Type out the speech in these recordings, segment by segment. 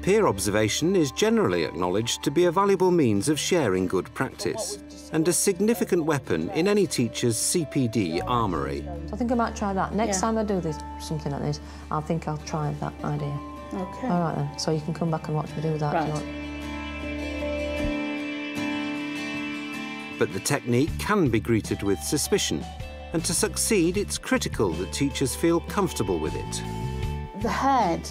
Peer observation is generally acknowledged to be a valuable means of sharing good practice and a significant weapon in any teacher's CPD armoury. I think I might try that. Next time I do something like this, I think I'll try that idea. OK. All right then, so you can come back and watch me do that. Right. But the technique can be greeted with suspicion, and to succeed, it's critical that teachers feel comfortable with it. The head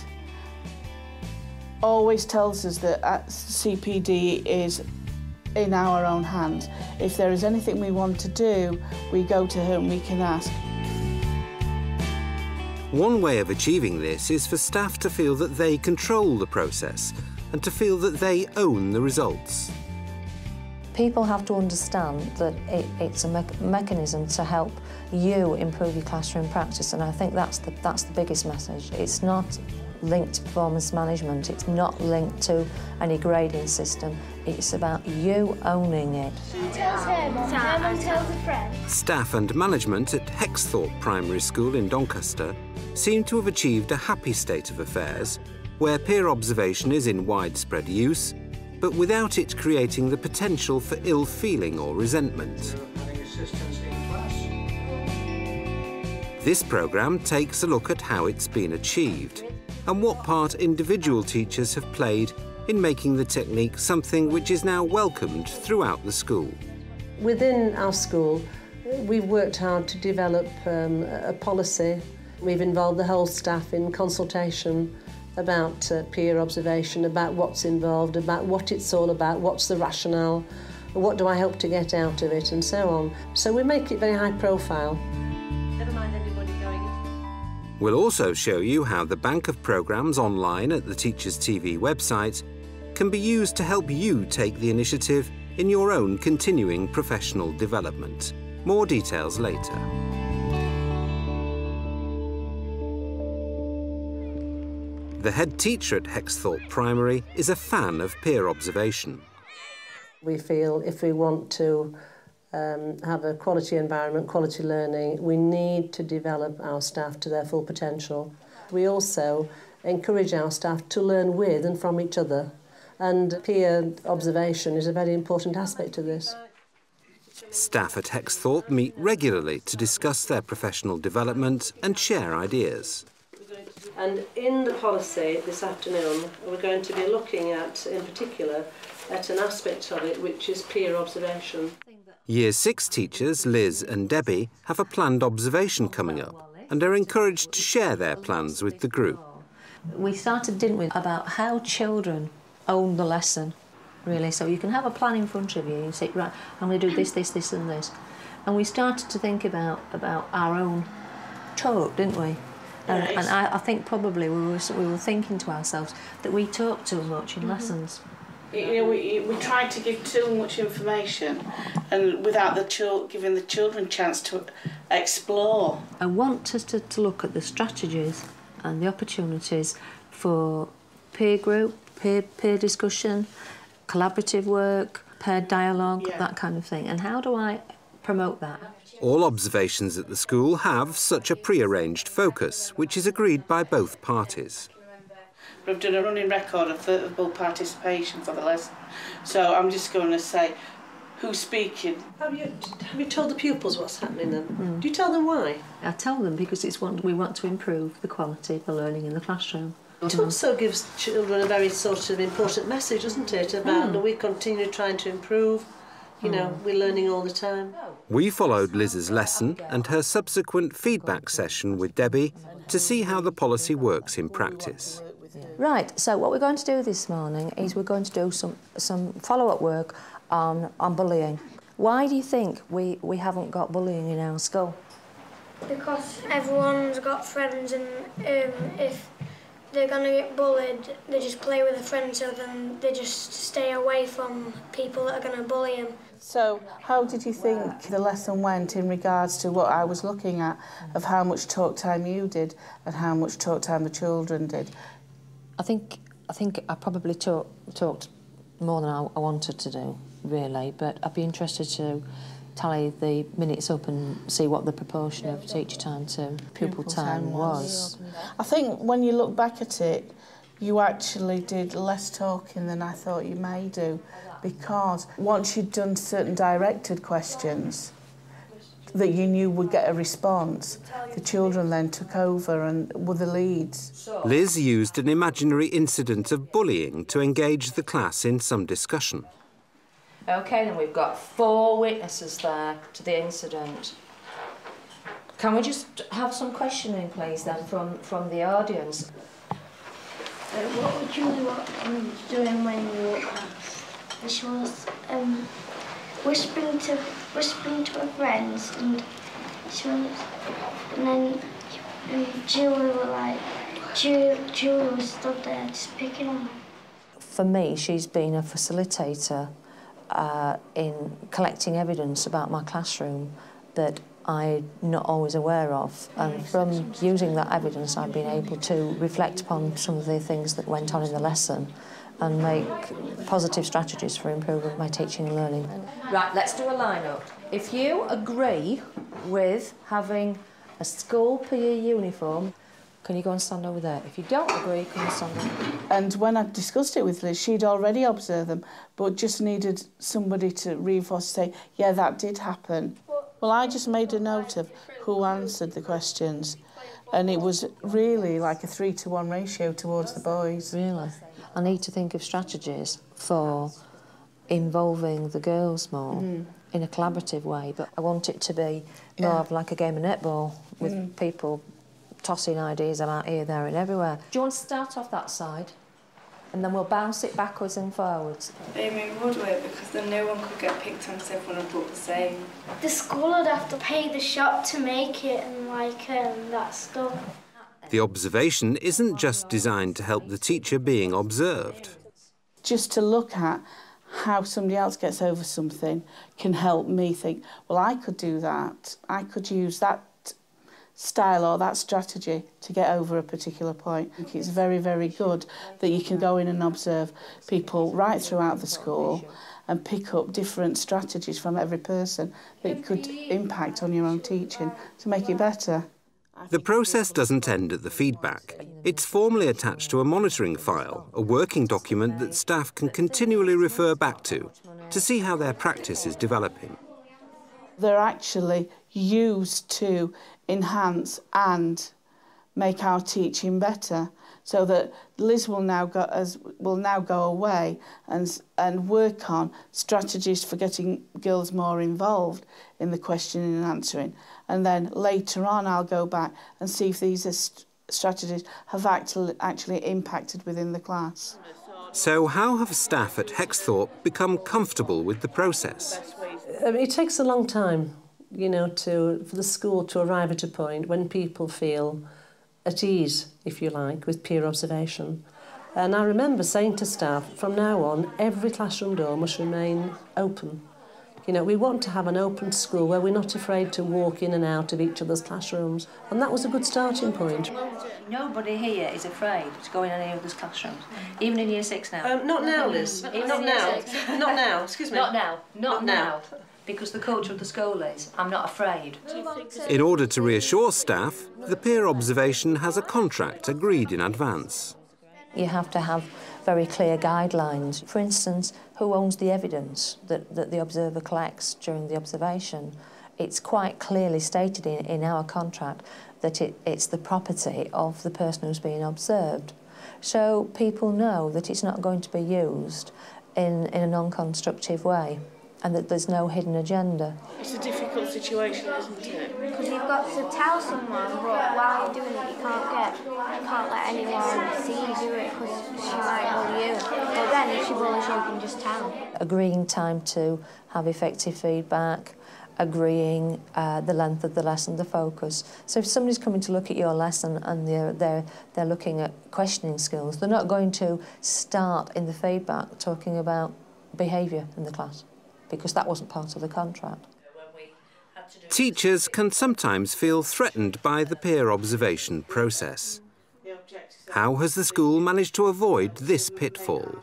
always tells us that CPD is in our own hands. If there is anything we want to do, we go to him, we can ask. One way of achieving this is for staff to feel that they control the process and to feel that they own the results. People have to understand that it's a mechanism to help you improve your classroom practice, and I think that's the biggest message. It's not linked to performance management, it's not linked to any grading system, it's about you owning it. He tells Herman, Herman tells a friend. Staff and management at Hexthorpe Primary School in Doncaster seem to have achieved a happy state of affairs where peer observation is in widespread use, but without it creating the potential for ill feeling or resentment. This programme takes a look at how it's been achieved and what part individual teachers have played in making the technique something which is now welcomed throughout the school. Within our school, we've worked hard to develop a policy. We've involved the whole staff in consultation about peer observation, about what's involved, about what it's all about, what's the rationale, what do I hope to get out of it, and so on. So we make it very high profile. Never mind anybody going in. We'll also show you how the bank of programmes online at the Teachers TV website can be used to help you take the initiative in your own continuing professional development. More details later. The head teacher at Hexthorpe Primary is a fan of peer observation. We feel if we want to have a quality environment, quality learning, we need to develop our staff to their full potential. We also encourage our staff to learn with and from each other, and peer observation is a very important aspect of this. Staff at Hexthorpe meet regularly to discuss their professional development and share ideas. And in the policy this afternoon, we're going to be looking at, in particular, at an aspect of it which is peer observation. Year 6 teachers Liz and Debbie have a planned observation coming up and are encouraged to share their plans with the group. We started, didn't we, about how children own the lesson, really. So you can have a plan in front of you, you say, right, I'm going to do this, this, this and this. And we started to think about our own talk, didn't we? And I think probably we were thinking to ourselves that we talk too much in lessons. You know, we tried to give too much information and without giving the children a chance to explore. I want us to look at the strategies and the opportunities for peer group, peer discussion, collaborative work, paired dialogue, that kind of thing. And how do I promote that? All observations at the school have such a prearranged focus, which is agreed by both parties. We've done a running record of verbal participation for the lesson, so I'm just going to say who's speaking. Have you told the pupils what's happening then? Do you tell them why? I tell them because we want to improve the quality of the learning in the classroom. It also gives children a very sort of important message, doesn't it, about that we continue trying to improve. You know, we're learning all the time. We followed Liz's lesson and her subsequent feedback session with Debbie to see how the policy works in practice. Right, so what we're going to do this morning is we're going to do some follow-up work on bullying. Why do you think we haven't got bullying in our school? Because everyone's got friends, and if they're going to get bullied, they just play with a friend, so then they just stay away from people that are going to bully them. So how did you think the lesson went in regards to what I was looking at, of how much talk time you did and how much talk time the children did? I think I probably talked more than I wanted to do, really, but I'd be interested to tally the minutes up and see what the proportion of teacher time to pupil time was. I think when you look back at it, You actually did less talking than I thought you may do, because once you'd done certain directed questions that you knew would get a response, the children then took over and were the leads. Liz used an imaginary incident of bullying to engage the class in some discussion. OK, then we've got 4 witnesses there to the incident. Can we just have some questioning, please, then, from the audience? What were Julie doing when you walked past? She was whispering to her friends, and then Julie was stood there just picking on her. For me, she's been a facilitator in collecting evidence about my classroom that I'm not always aware of, and from using that evidence I've been able to reflect upon some of the things that went on in the lesson and make positive strategies for improving my teaching and learning. Right, let's do a line-up. If you agree with having a school PE uniform, can you go and stand over there? If you don't agree, can you stand over? And when I discussed it with Liz, she'd already observed them, but just needed somebody to reinforce, say, yeah, that did happen. Well, I just made a note of who answered the questions, and it was really like a 3-to-1 ratio towards the boys. Really? I need to think of strategies for involving the girls more in a collaborative way, but I want it to be more of like a game of netball with people tossing ideas about here, there and everywhere. Do you want to start off that side? And then we'll bounce it backwards and forwards. It would work, because then no one could get picked on because everyone would look the same. The school would have to pay the shop to make it and that stuff. The observation isn't just designed to help the teacher being observed. Just to look at how somebody else gets over something can help me think, well, I could do that. I could use that style or that strategy to get over a particular point. I think it's very, very good that you can go in and observe people right throughout the school and pick up different strategies from every person that could impact on your own teaching to make it better. The process doesn't end at the feedback. It's formally attached to a monitoring file, a working document that staff can continually refer back to see how their practice is developing. They're actually used to enhance and make our teaching better, so that Liz will now go away and work on strategies for getting girls more involved in the questioning and answering. And then later on I'll go back and see if these strategies have actually impacted within the class. So how have staff at Hexthorpe become comfortable with the process? It takes a long time, you know, for the school to arrive at a point when people feel at ease, if you like, with peer observation. And I remember saying to staff, from now on, every classroom door must remain open. You know, we want to have an open school where we're not afraid to walk in and out of each other's classrooms. And that was a good starting point. Nobody here is afraid to go in any other's classrooms, even in Year 6 now. Not now, Liz. Not now. Not now, excuse me. Not now. Not now. Because the culture of the school is, I'm not afraid. In order to reassure staff, the peer observation has a contract agreed in advance. You have to have very clear guidelines. For instance, who owns the evidence that the observer collects during the observation? It's quite clearly stated in our contract that it's the property of the person who's being observed. So people know that it's not going to be used in a non-constructive way, and that there's no hidden agenda. It's a difficult situation, isn't it? Because you've got to tell someone, but while you're doing it, you can't let anyone see you do it because she might bully you. But then if she bullies you, you can just tell. Agreeing time to have effective feedback, agreeing the length of the lesson, the focus. So if somebody's coming to look at your lesson and they're looking at questioning skills, they're not going to start in the feedback talking about behaviour in the class, because that wasn't part of the contract. Teachers can sometimes feel threatened by the peer observation process. How has the school managed to avoid this pitfall?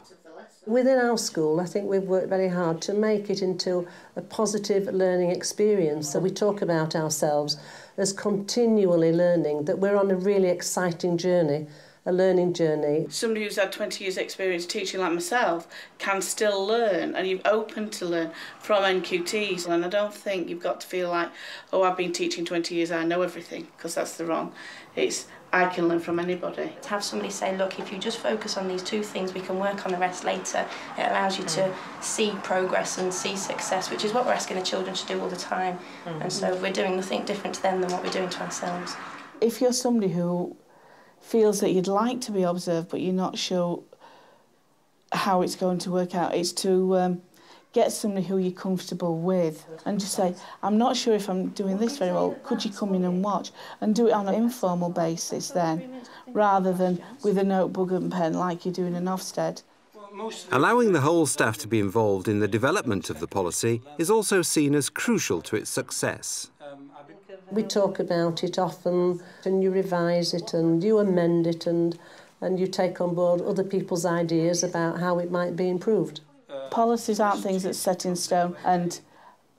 Within our school, I think we've worked very hard to make it into a positive learning experience. So we talk about ourselves as continually learning, that we're on a really exciting journey a learning journey. Somebody who's had 20 years experience teaching like myself can still learn, and you're open to learn from NQTs. And I don't think you've got to feel like, oh, I've been teaching 20 years, I know everything, because that's the wrong. It's, I can learn from anybody. To have somebody say, look, if you just focus on these two things, we can work on the rest later, it allows you to see progress and see success, which is what we're asking the children to do all the time. And so we're doing nothing different to them than what we're doing to ourselves. If you're somebody who feels that you'd like to be observed but you're not sure how it's going to work out, it's to get somebody who you're comfortable with and just say, I'm not sure if I'm doing this very well, could you come in and watch? And do it on an informal basis then, rather than with a notebook and pen like you do in an Ofsted. Allowing the whole staff to be involved in the development of the policy is also seen as crucial to its success. We talk about it often, and you revise it and you amend it, and you take on board other people's ideas about how it might be improved. Policies aren't things that's set in stone, and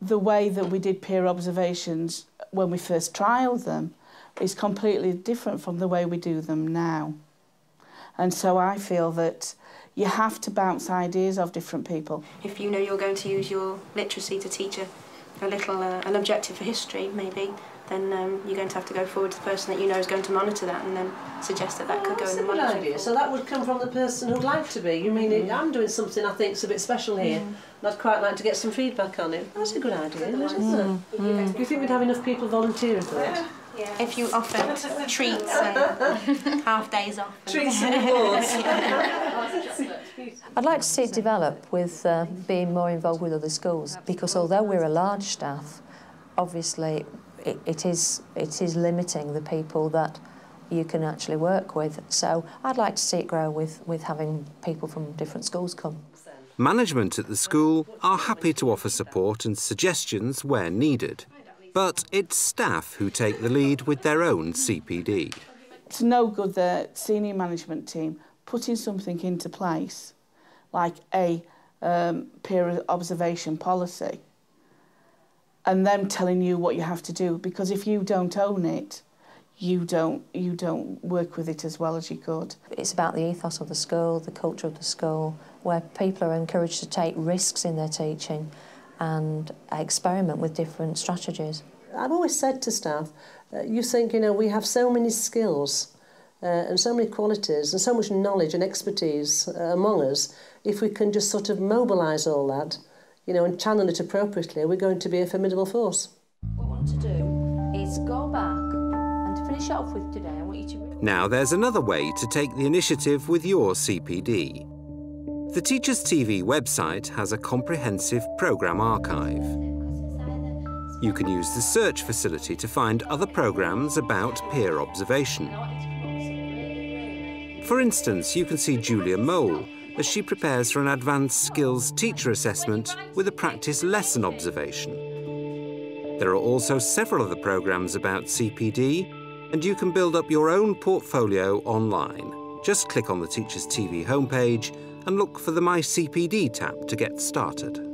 the way that we did peer observations when we first trialled them is completely different from the way we do them now. And so I feel that you have to bounce ideas off different people. If you know you're going to use your literacy to teach an objective for history, maybe, then you're going to have to go forward to the person that you know is going to monitor that and then suggest that that could go in the monitoring. Idea. So that would come from the person who'd like to be. You mean, I'm doing something I think's a bit special here, and I'd quite like to get some feedback on it. That's a good idea, isn't it? Do you think we'd have enough people volunteering for it? Yeah. If you offered treats and half days off. Treats and rewards. I'd like to see it develop with being more involved with other schools, because although we're a large staff, obviously it is limiting the people that you can actually work with. So I'd like to see it grow with having people from different schools come. Management at the school are happy to offer support and suggestions where needed, but it's staff who take the lead with their own CPD. It's no good the senior management team putting something into place, like a peer observation policy, and them telling you what you have to do, because if you don't own it, you don't work with it as well as you could. It's about the ethos of the school, the culture of the school, where people are encouraged to take risks in their teaching and experiment with different strategies. I've always said to staff, you think, we have so many skills and so many qualities and so much knowledge and expertise among us. If we can just sort of mobilise all that, and channel it appropriately, we're going to be a formidable force. What I want to do is go back and to finish off with today, I want you to... Now there's another way to take the initiative with your CPD. The Teachers TV website has a comprehensive programme archive. You can use the search facility to find other programmes about peer observation. For instance, you can see Julia Mole as she prepares for an advanced skills teacher assessment with a practice lesson observation. There are also several other programmes about CPD, and you can build up your own portfolio online. Just click on the Teachers TV homepage and look for the My CPD tab to get started.